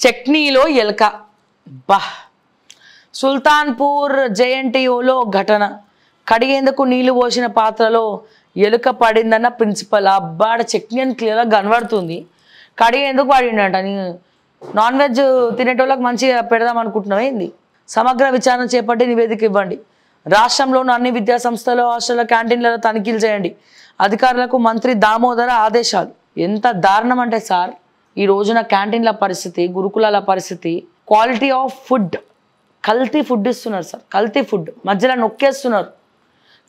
చట్నీలో ఎలక బా సుల్తాన్పూర్ జేఎన్టీయూలో ఘటన కడిగేందుకు నీళ్లు పోసిన పాత్రలో ఎలుక పడిందన్న ప్రిన్సిపల్ అబ్బాడ చట్నీ అని క్లియర్గా కనబడుతుంది కడిగేందుకు పడిండట నాన్ వెజ్ తినేటోళ్ళకి మంచిగా పెడదాం అనుకుంటున్నాం ఏంది సమగ్ర విచారణ చేపట్టి నివేదిక ఇవ్వండి రాష్ట్రంలోని అన్ని విద్యా సంస్థలు హాస్టళ్ల క్యాంటీన్లలో తనిఖీలు చేయండి అధికారులకు మంత్రి దామోదర ఆదేశాలు ఎంత దారుణం అంటే సార్ ఈ రోజున క్యాంటీన్ల పరిస్థితి గురుకులాల పరిస్థితి క్వాలిటీ ఆఫ్ ఫుడ్ కల్తీ ఫుడ్ ఇస్తున్నారు సార్ కల్తీ ఫుడ్ మధ్యలో నొక్కేస్తున్నారు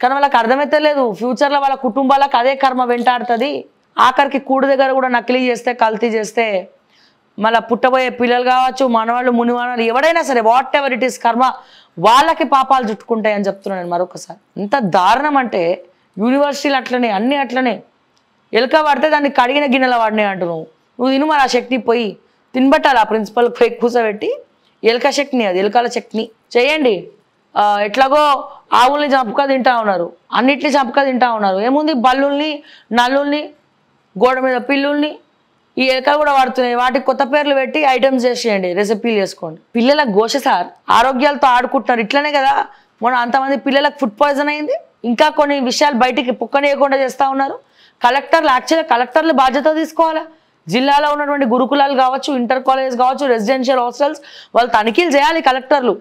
కానీ వాళ్ళకి అర్థమైతే లేదు ఫ్యూచర్లో వాళ్ళ కుటుంబాలకు అదే కర్మ వెంటాడుతుంది ఆఖరికి కూడు దగ్గర కూడా నకిలీ చేస్తే కల్తీ చేస్తే మళ్ళీ పుట్టబోయే పిల్లలు కావచ్చు మనవాళ్ళు మునివాళ్ళు ఎవడైనా సరే వాట్ ఎవర్ ఇట్ ఈస్ కర్మ వాళ్ళకి పాపాలు చుట్టుకుంటాయి అని చెప్తున్నాను నేను మరొకసారి ఎంత దారుణం అంటే యూనివర్సిటీలు అట్లనే అన్నీ అట్లనే ఎలుక పడితే దాన్ని కడిగిన గిన్నెల వాడినాయి అంటున్నావు నువ్వు తిను మరి ఆ చట్నీ పోయి తినబట్టాలి ఆ ప్రిన్సిపల్ పోయి కూర్చోబెట్టి ఎలుక చట్నీ అది ఎలుకల చట్నీ చేయండి ఎట్లాగో ఆవుల్ని చంపుక తింటా ఉన్నారు అన్నిటిని చంపుక తింటా ఉన్నారు ఏముంది బల్లుల్ని నల్లుల్ని గోడ మీద పిల్లుల్ని ఈ ఎలుకలు కూడా వాడుతున్నాయి వాటికి కొత్త పేర్లు పెట్టి ఐటమ్స్ చేసేయండి రెసిపీలు చేసుకోండి పిల్లల ఘోష సార్ ఆరోగ్యాలతో ఆడుకుంటున్నారు ఇట్లనే కదా మొన్న అంతమంది పిల్లలకు ఫుడ్ పాయిజన్ అయింది ఇంకా కొన్ని విషయాలు బయటికి పుక్కనేయకుండా చేస్తూ ఉన్నారు కలెక్టర్లు యాక్చువల్గా కలెక్టర్లు బాధ్యత తీసుకోవాలా జిల్లాలో ఉన్నటువంటి గురుకులాలు కావచ్చు ఇంటర్ కాలేజ్ కావచ్చు రెసిడెన్షియల్ హాస్టల్స్ వాళ్ళు తనిఖీలు చేయాలి కలెక్టర్లు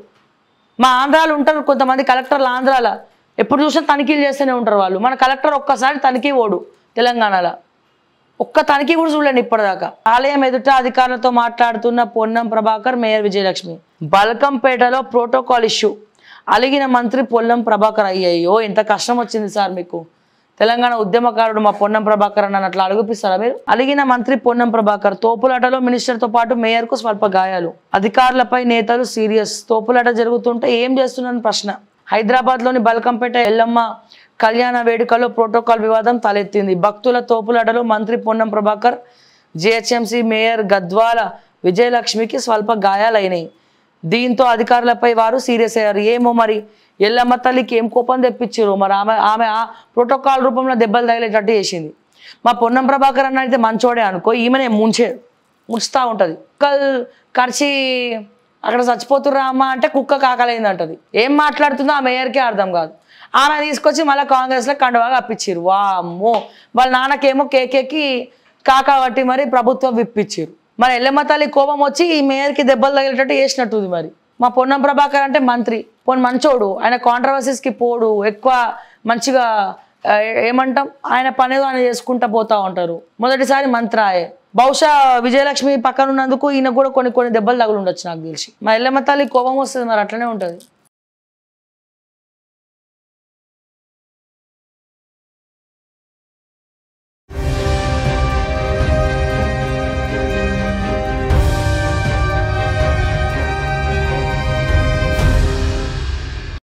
మా ఆంధ్రాలు ఉంటారు కొంతమంది కలెక్టర్లు ఆంధ్రాల ఎప్పుడు చూసినా తనిఖీలు చేస్తూనే ఉంటారు వాళ్ళు మన కలెక్టర్ ఒక్కసారి తనిఖీ ఓడు తెలంగాణలో ఒక్క తనిఖీ కూడా చూడండి ఇప్పటిదాకా ఆలయం ఎదుట అధికారులతో మాట్లాడుతున్న పొన్నం ప్రభాకర్ మేయర్ విజయలక్ష్మి బల్కంపేటలో ప్రోటోకాల్ ఇష్యూ అలిగిన మంత్రి పొన్నం ప్రభాకర్ అయ్యయ్యో ఎంత కష్టం వచ్చింది సార్ మీకు తెలంగాణ ఉద్యమకారుడు మా పొన్నం ప్రభాకర్ అని అట్లా అడుగుపిస్తారా మీరు అలిగిన మంత్రి పొన్నం ప్రభాకర్ తోపులాటలో మినిస్టర్తో పాటు మేయర్కు స్వల్ప గాయాలు అధికారులపై నేతలు సీరియస్ తోపులాట జరుగుతుంటే ఏం చేస్తున్నారని ప్రశ్న హైదరాబాద్లోని బల్కంపేట ఎల్లమ్మ కళ్యాణ వేడుకలో ప్రోటోకాల్ వివాదం తలెత్తింది భక్తుల తోపులాటలో మంత్రి పొన్నం ప్రభాకర్ జిహెచ్ఎంసీ మేయర్ గద్వాల విజయలక్ష్మికి స్వల్ప గాయాలైనాయి దీంతో అధికారులపై వారు సీరియస్ అయ్యారు ఏమో మరి ఎల్లమ్మ తల్లికి ఏం కోపం తెప్పించారు మరి ఆమె ఆ ప్రోటోకాల్ రూపంలో దెబ్బలు తగిలేటట్టు చేసింది మా పొన్నం ప్రభాకర్ అన్న అయితే మంచోడే అనుకో ఈమెనే ముంచుతూ ఉంటుంది కుక్కలు కరిచి అక్కడ చచ్చిపోతుర్రా అమ్మ అంటే కుక్క కాకలైంది అంటది ఏం మాట్లాడుతుందో ఆ మేయర్కే అర్థం కాదు ఆమె తీసుకొచ్చి మళ్ళీ కాంగ్రెస్లో కండవాగా అప్పించారు వామ్మో వాళ్ళ నాన్నకేమో కేకేకి కాకా పట్టి మరి ప్రభుత్వం విప్పించారు మరి ఎల్లమ్మ తల్లి కోపం వచ్చి ఈ మేయర్కి దెబ్బలు తగిలేటట్టు చేసినట్టుంది మరి మా పొన్నం ప్రభాకర్ అంటే మంత్రి పోనీ మంచోడు ఆయన కాంట్రవర్సీస్కి పోడు ఎక్కువ మంచిగా ఏమంటాం ఆయన పనేదో ఆయన చేసుకుంటా పోతా ఉంటారు మొదటిసారి మంత్రి ఆయే బహుశా విజయలక్ష్మి పక్కన ఉన్నందుకు ఈయన కూడా కొన్ని దెబ్బలు తగులు ఉండొచ్చు నాకు తెలిసి మా ఎల్లమ్మ తల్లి కోపం వస్తుంది మరి అట్లనే ఉంటుంది